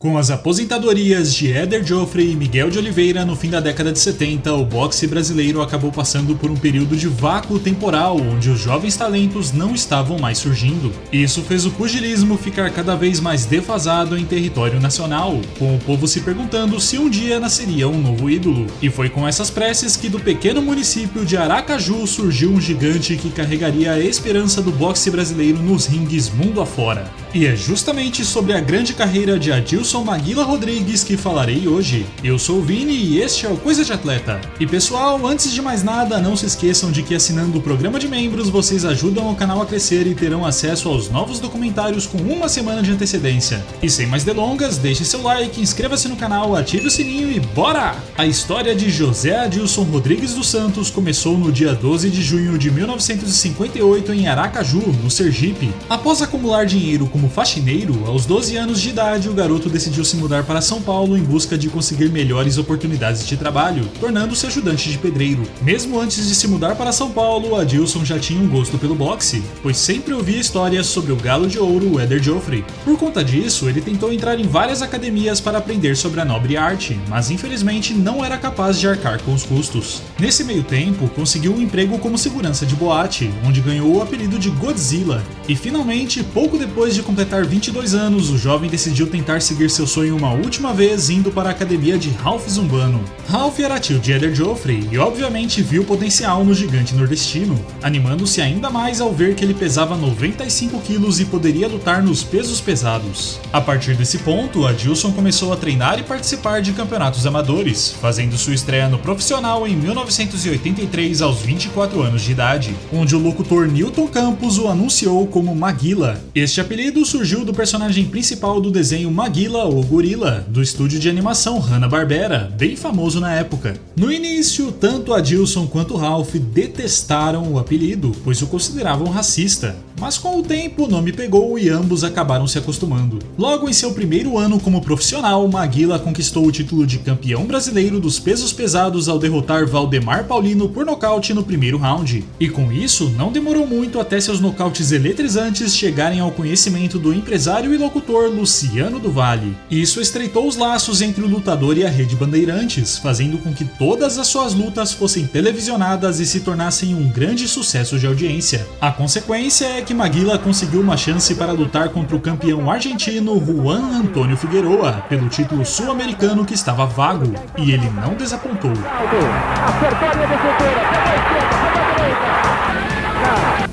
Com as aposentadorias de Éder Joffrey e Miguel de Oliveira no fim da década de 70, o boxe brasileiro acabou passando por um período de vácuo temporal, onde os jovens talentos não estavam mais surgindo. Isso fez o pugilismo ficar cada vez mais defasado em território nacional, com o povo se perguntando se um dia nasceria um novo ídolo. E foi com essas preces que do pequeno município de Aracaju surgiu um gigante que carregaria a esperança do boxe brasileiro nos ringues mundo afora. E é justamente sobre a grande carreira de Adilson Maguila Rodrigues que falarei hoje. Eu sou o Vini e este é o Coisa de Atleta. E pessoal, antes de mais nada, não se esqueçam de que assinando o programa de membros vocês ajudam o canal a crescer e terão acesso aos novos documentários com uma semana de antecedência. E sem mais delongas, deixe seu like, inscreva-se no canal, ative o sininho e bora! A história de José Adilson Rodrigues dos Santos começou no dia 12 de junho de 1958 em Aracaju, no Sergipe. Após acumular dinheiro como faxineiro, aos 12 anos de idade o garoto decidiu se mudar para São Paulo em busca de conseguir melhores oportunidades de trabalho, tornando-se ajudante de pedreiro. Mesmo antes de se mudar para São Paulo, Adilson já tinha um gosto pelo boxe, pois sempre ouvia histórias sobre o galo de ouro Éder Joffrey. Por conta disso, ele tentou entrar em várias academias para aprender sobre a nobre arte, mas infelizmente não era capaz de arcar com os custos. Nesse meio tempo, conseguiu um emprego como segurança de boate, onde ganhou o apelido de Godzilla. E finalmente, pouco depois de completar 22 anos, o jovem decidiu tentar seguir seu sonho uma última vez, indo para a academia de Ralph Zumbano. Ralph era tio de Éder Joffrey e obviamente viu potencial no gigante nordestino, animando-se ainda mais ao ver que ele pesava 95 quilos e poderia lutar nos pesos pesados. A partir desse ponto, Adilson começou a treinar e participar de campeonatos amadores, fazendo sua estreia no profissional em 1983 aos 24 anos de idade, onde o locutor Newton Campos o anunciou como Maguila. Este apelido surgiu do personagem principal do desenho Maguila ou Gorila, do estúdio de animação Hanna-Barbera, bem famoso na época. No início, tanto Adilson quanto Ralph detestaram o apelido, pois o consideravam racista. Mas com o tempo o nome pegou e ambos acabaram se acostumando. Logo em seu primeiro ano como profissional, Maguila conquistou o título de campeão brasileiro dos pesos pesados ao derrotar Valdemar Paulino por nocaute no primeiro round. E com isso, não demorou muito até seus nocautes eletrizantes chegarem ao conhecimento do empresário e locutor Luciano do Vale. Isso estreitou os laços entre o lutador e a Rede Bandeirantes, fazendo com que todas as suas lutas fossem televisionadas e se tornassem um grande sucesso de audiência. A consequência é que Maguila conseguiu uma chance para lutar contra o campeão argentino Juan Antônio Figueroa pelo título sul-americano que estava vago, e ele não desapontou.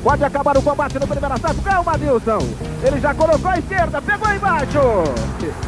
Pode acabar o combate no primeiro assalto. Calma, Adilson. Ele já colocou a esquerda, pegou embaixo.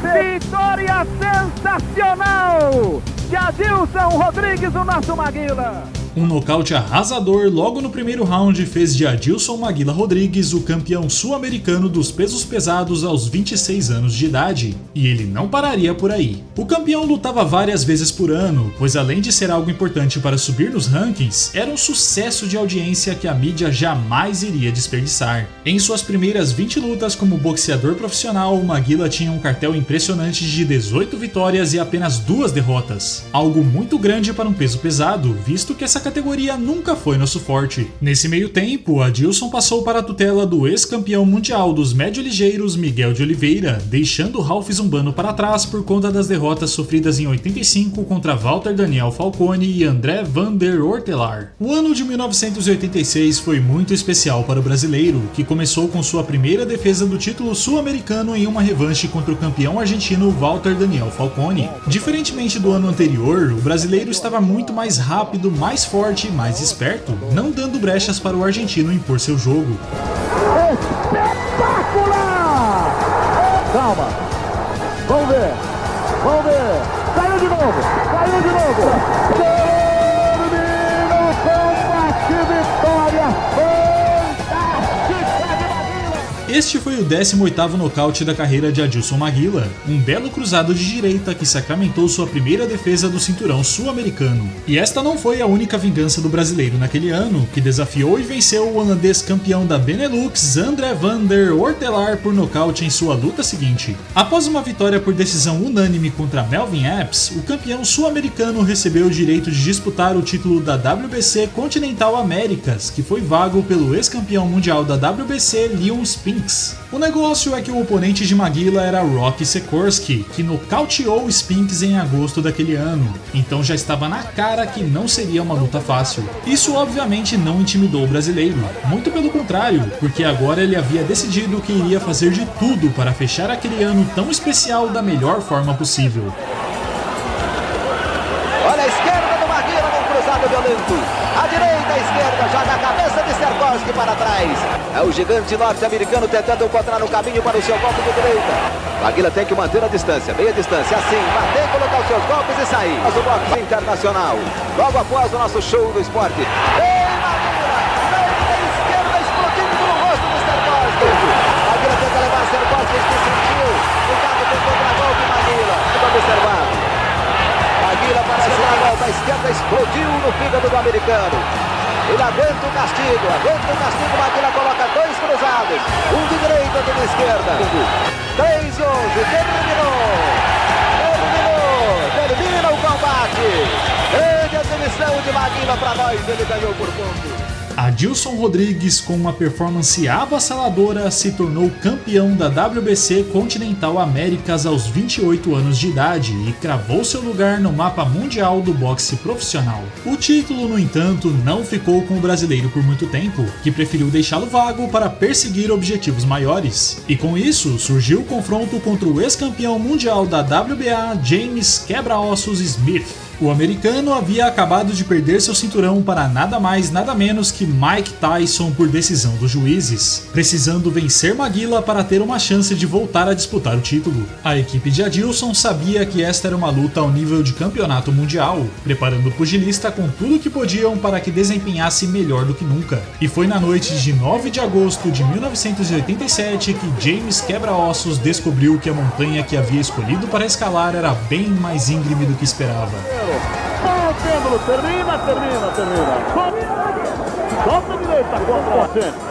Vitória sensacional de Adilson Rodrigues, o nosso Maguila. Um nocaute arrasador logo no primeiro round fez de Adilson Maguila Rodrigues o campeão sul-americano dos pesos pesados aos 26 anos de idade, e ele não pararia por aí. O campeão lutava várias vezes por ano, pois além de ser algo importante para subir nos rankings, era um sucesso de audiência que a mídia jamais iria desperdiçar. Em suas primeiras 20 lutas como boxeador profissional, Maguila tinha um cartel impressionante de 18 vitórias e apenas 2 derrotas, algo muito grande para um peso pesado, visto que essa categoria nunca foi nosso forte. Nesse meio tempo, Adilson passou para a tutela do ex-campeão mundial dos médio-ligeiros Miguel de Oliveira, deixando Ralph Zumbano para trás por conta das derrotas sofridas em 85 contra Walter Daniel Falcone e André Van der Ortelar. O ano de 1986 foi muito especial para o brasileiro, que começou com sua primeira defesa do título sul-americano em uma revanche contra o campeão argentino Walter Daniel Falcone. Diferentemente do ano anterior, o brasileiro estava muito mais rápido, mais forte e mais esperto, não dando brechas para o argentino impor seu jogo. Espetacular! Calma, vamos ver, caiu de novo, termina o combate, vitória fantástica de Maguila! Este foi o 18º nocaute da carreira de Adilson Maguila, um belo cruzado de direita que sacramentou sua primeira defesa do cinturão sul-americano. E esta não foi a única vingança do brasileiro naquele ano, que desafiou e venceu o holandês campeão da Benelux, André Van der Ortelar, por nocaute em sua luta seguinte. Após uma vitória por decisão unânime contra Melvin Epps, o campeão sul-americano recebeu o direito de disputar o título da WBC Continental Américas, que foi vago pelo ex-campeão mundial da WBC Leon Spinks. Spinks. O negócio é que o oponente de Maguila era Rocky Sikorsky, que nocauteou Spinks em agosto daquele ano, então já estava na cara que não seria uma luta fácil. Isso obviamente não intimidou o brasileiro, muito pelo contrário, porque agora ele havia decidido que iria fazer de tudo para fechar aquele ano tão especial da melhor forma possível. Olha a esquerda do Maguila num cruzado violento. A direita, a esquerda, joga a cabeça de Sikorsky para trás. É o gigante norte-americano tentando encontrar o caminho para o seu golpe de direita. Maguila tem que manter a distância, meia distância, assim, bater, colocar os seus golpes e sair. Mas o boxe internacional, logo após o nosso show do esporte. Ei, Maguila, na esquerda, explodindo no rosto do Sikorsky. Maguila tenta levar Sikorsky, que sentiu. Cuidado com o contra-golpe, Maguila. Vamos observar. Maguila parece dar a volta à esquerda, explodiu no fígado do americano. Ele aguenta o castigo, Maguila coloca dois cruzados, um de direita, outro de esquerda. 3-11, termina o combate. Grande exibição de Maguila para nós, ele ganhou por ponto. Adilson Rodrigues, com uma performance avassaladora, se tornou campeão da WBC Continental Américas aos 28 anos de idade e cravou seu lugar no mapa mundial do boxe profissional. O título, no entanto, não ficou com o brasileiro por muito tempo, que preferiu deixá-lo vago para perseguir objetivos maiores. E com isso, surgiu o confronto contra o ex-campeão mundial da WBA, James Quebra-Ossos Smith. O americano havia acabado de perder seu cinturão para nada mais nada menos que Mike Tyson por decisão dos juízes, precisando vencer Maguila para ter uma chance de voltar a disputar o título. A equipe de Adilson sabia que esta era uma luta ao nível de campeonato mundial, preparando o pugilista com tudo o que podiam para que desempenhasse melhor do que nunca. E foi na noite de 9 de agosto de 1987 que James Quebra-Ossos descobriu que a montanha que havia escolhido para escalar era bem mais íngreme do que esperava. Bom pêndulo, termina. Solta a direita contra o centro.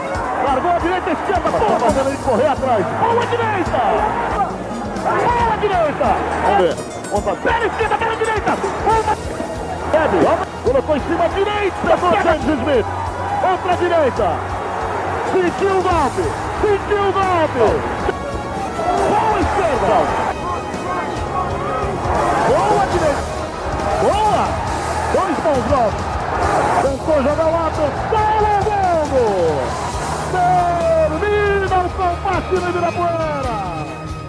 Largou a direita, esquerda, fazendo ele correr atrás. Boa direita! Vamos ver. Pela esquerda, pela direita. Colocou em cima a direita do James Smith. Outra direita. Sentiu o golpe. Boa esquerda. Boa direita. Boa! Dois bons golpes. Tentou jogar o lado. Termina o combate no Ibirapuera.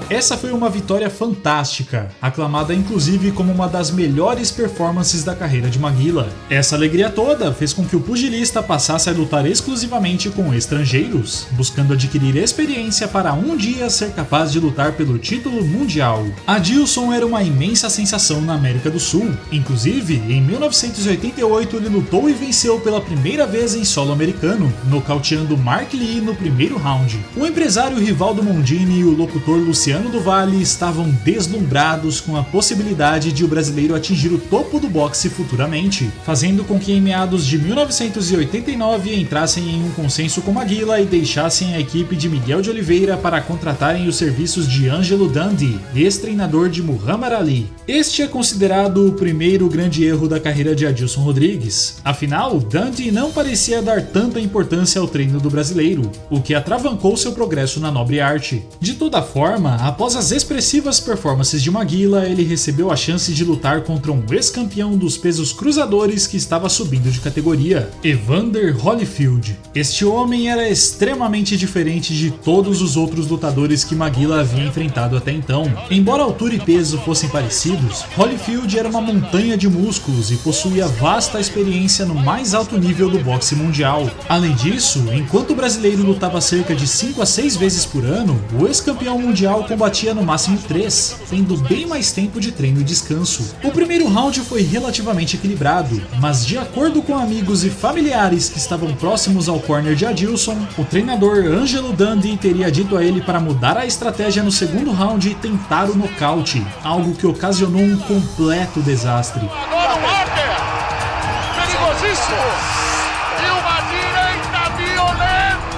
Essa foi uma vitória fantástica, aclamada inclusive como uma das melhores performances da carreira de Maguila. Essa alegria toda fez com que o pugilista passasse a lutar exclusivamente com estrangeiros, buscando adquirir experiência para um dia ser capaz de lutar pelo título mundial. Adilson era uma imensa sensação na América do Sul. Inclusive, em 1988 ele lutou e venceu pela primeira vez em solo americano, nocauteando Mark Lee no primeiro round. O empresário Rivaldo Mondini e o locutor Luciano do Vale estavam deslumbrados com a possibilidade de o brasileiro atingir o topo do boxe futuramente, fazendo com que em meados de 1989 entrassem em um consenso com Maguila e deixassem a equipe de Miguel de Oliveira para contratarem os serviços de Angelo Dundee, ex-treinador de Muhammad Ali. Este é considerado o primeiro grande erro da carreira de Adilson Rodrigues. Afinal, Dundee não parecia dar tanta importância ao treino do brasileiro, o que atravancou seu progresso na nobre arte. De toda forma, após as expressivas performances de Maguila, ele recebeu a chance de lutar contra um ex-campeão dos pesos cruzadores que estava subindo de categoria, Evander Holyfield. Este homem era extremamente diferente de todos os outros lutadores que Maguila havia enfrentado até então. Embora altura e peso fossem parecidos, Holyfield era uma montanha de músculos e possuía vasta experiência no mais alto nível do boxe mundial. Além disso, enquanto o brasileiro lutava cerca de 5 a 6 vezes por ano, o ex-campeão mundial combatia no máximo 3, tendo bem mais tempo de treino e descanso. O primeiro round foi relativamente equilibrado, mas de acordo com amigos e familiares que estavam próximos ao corner de Adilson, o treinador Angelo Dundee teria dito a ele para mudar a estratégia no segundo round e tentar o nocaute, algo que ocasionou um completo desastre. Agora o Walker, perigosíssimo, e uma direita violenta.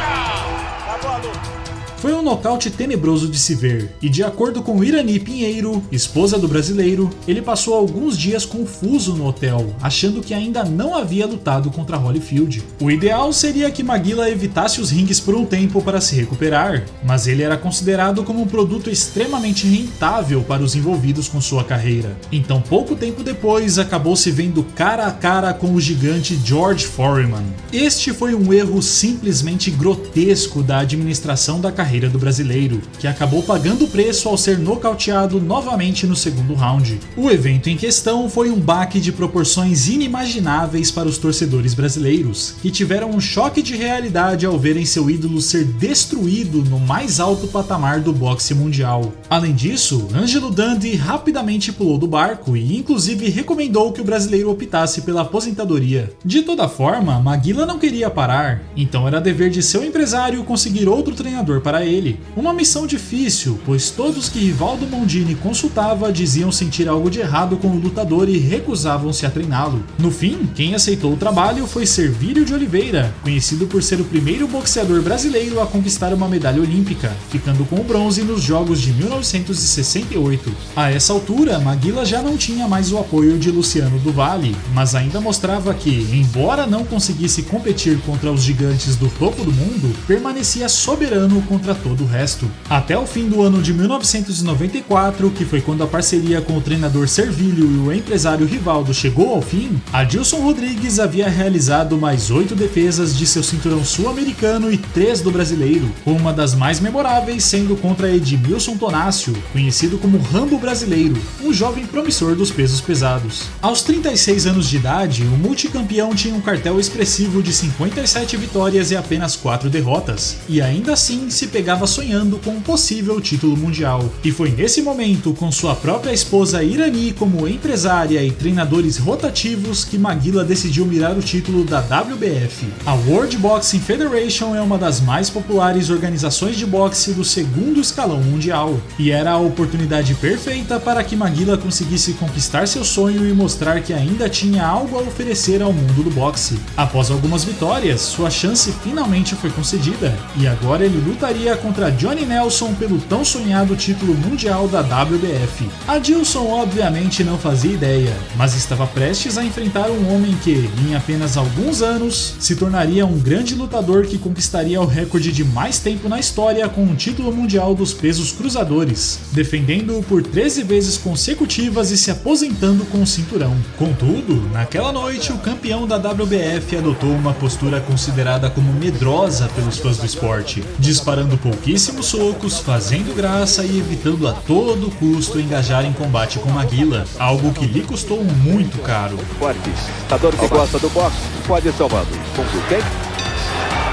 Foi um nocaute tenebroso de se ver, e de acordo com Irani Pinheiro, esposa do brasileiro, ele passou alguns dias confuso no hotel, achando que ainda não havia lutado contra Holyfield. O ideal seria que Maguila evitasse os ringues por um tempo para se recuperar, mas ele era considerado como um produto extremamente rentável para os envolvidos com sua carreira. Então, pouco tempo depois, acabou se vendo cara a cara com o gigante George Foreman. Este foi um erro simplesmente grotesco da administração da carreira do brasileiro, que acabou pagando o preço ao ser nocauteado novamente no segundo round. O evento em questão foi um baque de proporções inimagináveis para os torcedores brasileiros, que tiveram um choque de realidade ao verem seu ídolo ser destruído no mais alto patamar do boxe mundial. Além disso, Angelo Dundee rapidamente pulou do barco e inclusive recomendou que o brasileiro optasse pela aposentadoria. De toda forma, Maguila não queria parar, então era dever de seu empresário conseguir outro treinador para ele. Uma missão difícil, pois todos que Rivaldo Mondini consultava diziam sentir algo de errado com o lutador e recusavam-se a treiná-lo. No fim, quem aceitou o trabalho foi Servílio de Oliveira, conhecido por ser o primeiro boxeador brasileiro a conquistar uma medalha olímpica, ficando com o bronze nos Jogos de 1968. A essa altura, Maguila já não tinha mais o apoio de Luciano do Vale, mas ainda mostrava que, embora não conseguisse competir contra os gigantes do topo do mundo, permanecia soberano contra todo o resto. Até o fim do ano de 1994, que foi quando a parceria com o treinador Servílio e o empresário Rivaldo chegou ao fim, Adilson Rodrigues havia realizado mais 8 defesas de seu cinturão sul-americano e 3 do brasileiro, com uma das mais memoráveis sendo contra Edmilson Tonácio, conhecido como Rambo brasileiro, um jovem promissor dos pesos pesados. Aos 36 anos de idade, o multicampeão tinha um cartel expressivo de 57 vitórias e apenas 4 derrotas, e ainda assim se pegava sonhando com um possível título mundial. E foi nesse momento, com sua própria esposa Irani como empresária e treinadores rotativos, que Maguila decidiu mirar o título da WBF. A World Boxing Federation é uma das mais populares organizações de boxe do segundo escalão mundial, e era a oportunidade perfeita para que Maguila conseguisse conquistar seu sonho e mostrar que ainda tinha algo a oferecer ao mundo do boxe. Após algumas vitórias, sua chance finalmente foi concedida, e agora ele lutaria contra Johnny Nelson pelo tão sonhado título mundial da WBF. Adilson obviamente não fazia ideia, mas estava prestes a enfrentar um homem que, em apenas alguns anos, se tornaria um grande lutador que conquistaria o recorde de mais tempo na história com um título mundial dos pesos cruzadores, defendendo-o por 13 vezes consecutivas e se aposentando com o cinturão. Contudo, naquela noite, o campeão da WBF adotou uma postura considerada como medrosa pelos fãs do esporte, disparando pouquíssimos socos, fazendo graça e evitando a todo custo engajar em combate com Maguila, algo que lhe custou muito caro. Forte, lutador que gosta do boxe, pode ir salvando. Conclui quem?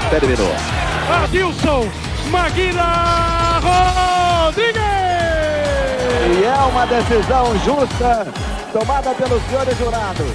Terminou. Adilson Maguila Rodrigues! E é uma decisão justa, tomada pelos senhores jurados.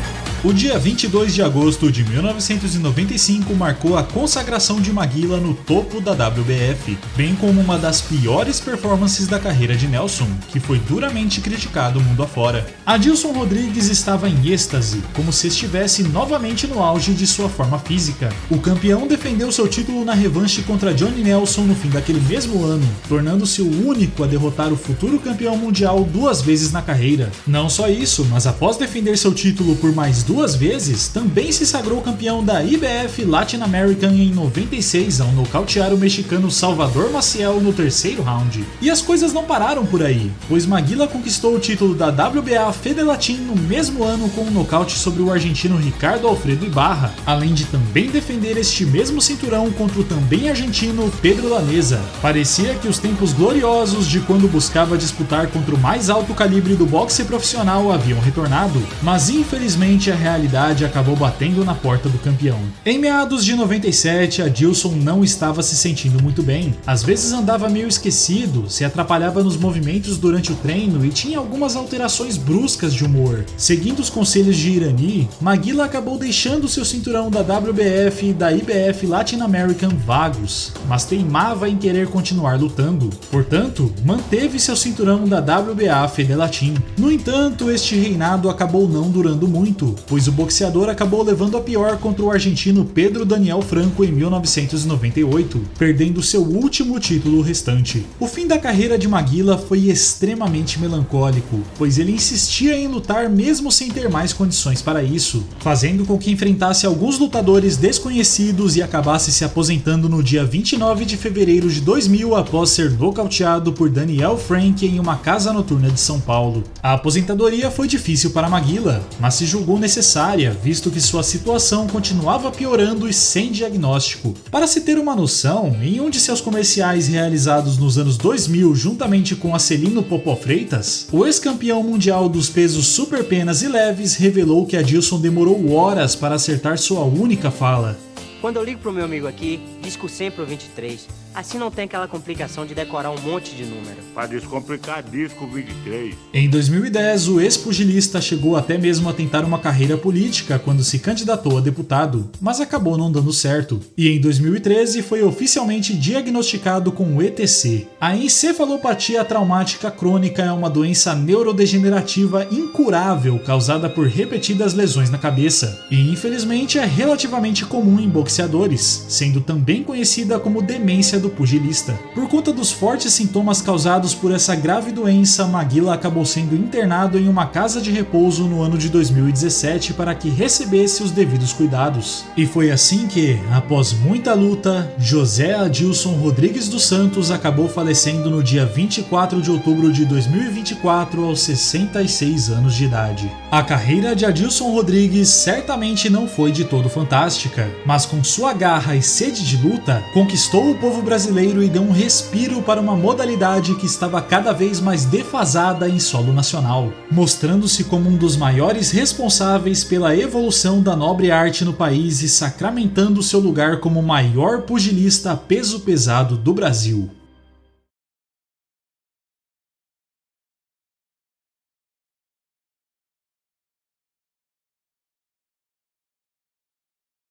O dia 22 de agosto de 1995 marcou a consagração de Maguila no topo da WBF, bem como uma das piores performances da carreira de Nelson, que foi duramente criticado mundo afora. Adilson Rodrigues estava em êxtase, como se estivesse novamente no auge de sua forma física. O campeão defendeu seu título na revanche contra Johnny Nelson no fim daquele mesmo ano, tornando-se o único a derrotar o futuro campeão mundial 2 vezes na carreira. Não só isso, mas após defender seu título por mais 2 vezes, também se sagrou campeão da IBF Latin American em 96 ao nocautear o mexicano Salvador Maciel no 3º round. E as coisas não pararam por aí, pois Maguila conquistou o título da WBA Fedelatin no mesmo ano com um nocaute sobre o argentino Ricardo Alfredo Ibarra, além de também defender este mesmo cinturão contra o também argentino Pedro Laneza. Parecia que os tempos gloriosos de quando buscava disputar contra o mais alto calibre do boxe profissional haviam retornado, mas infelizmente a realidade acabou batendo na porta do campeão. Em meados de 97, Adilson não estava se sentindo muito bem. Às vezes andava meio esquecido, se atrapalhava nos movimentos durante o treino e tinha algumas alterações bruscas de humor. Seguindo os conselhos de Irani, Maguila acabou deixando seu cinturão da WBF e da IBF Latin American vagos, mas teimava em querer continuar lutando. Portanto, manteve seu cinturão da WBA Fedelatin. No entanto, este reinado acabou não durando muito, pois o boxeador acabou levando a pior contra o argentino Pedro Daniel Franco em 1998, perdendo seu último título restante. O fim da carreira de Maguila foi extremamente melancólico, pois ele insistia em lutar mesmo sem ter mais condições para isso, fazendo com que enfrentasse alguns lutadores desconhecidos e acabasse se aposentando no dia 29 de fevereiro de 2000 após ser nocauteado por Daniel Frank em uma casa noturna de São Paulo. A aposentadoria foi difícil para Maguila, mas se julgou necessária, visto que sua situação continuava piorando e sem diagnóstico. Para se ter uma noção, em um de seus comerciais realizados nos anos 2000 juntamente com Acelino Popó Freitas, o ex-campeão mundial dos pesos superpenas e leves revelou que Adilson demorou horas para acertar sua única fala. Quando eu ligo pro meu amigo aqui, disco sempre o 23. Assim não tem aquela complicação de decorar um monte de número. Para descomplicar, disco 23. Em 2010, o ex-pugilista chegou até mesmo a tentar uma carreira política quando se candidatou a deputado, mas acabou não dando certo. E em 2013 foi oficialmente diagnosticado com o ETC. A encefalopatia traumática crônica é uma doença neurodegenerativa incurável causada por repetidas lesões na cabeça, e infelizmente é relativamente comum em boxeadores, sendo também conhecida como demência do pugilista. Por conta dos fortes sintomas causados por essa grave doença, Maguila acabou sendo internado em uma casa de repouso no ano de 2017 para que recebesse os devidos cuidados. E foi assim que, após muita luta, José Adilson Rodrigues dos Santos acabou falecendo no dia 24 de outubro de 2024 aos 66 anos de idade. A carreira de Adilson Rodrigues certamente não foi de todo fantástica, mas com sua garra e sede de luta, conquistou o povo brasileiro e deu um respiro para uma modalidade que estava cada vez mais defasada em solo nacional, mostrando-se como um dos maiores responsáveis pela evolução da nobre arte no país e sacramentando seu lugar como o maior pugilista peso pesado do Brasil.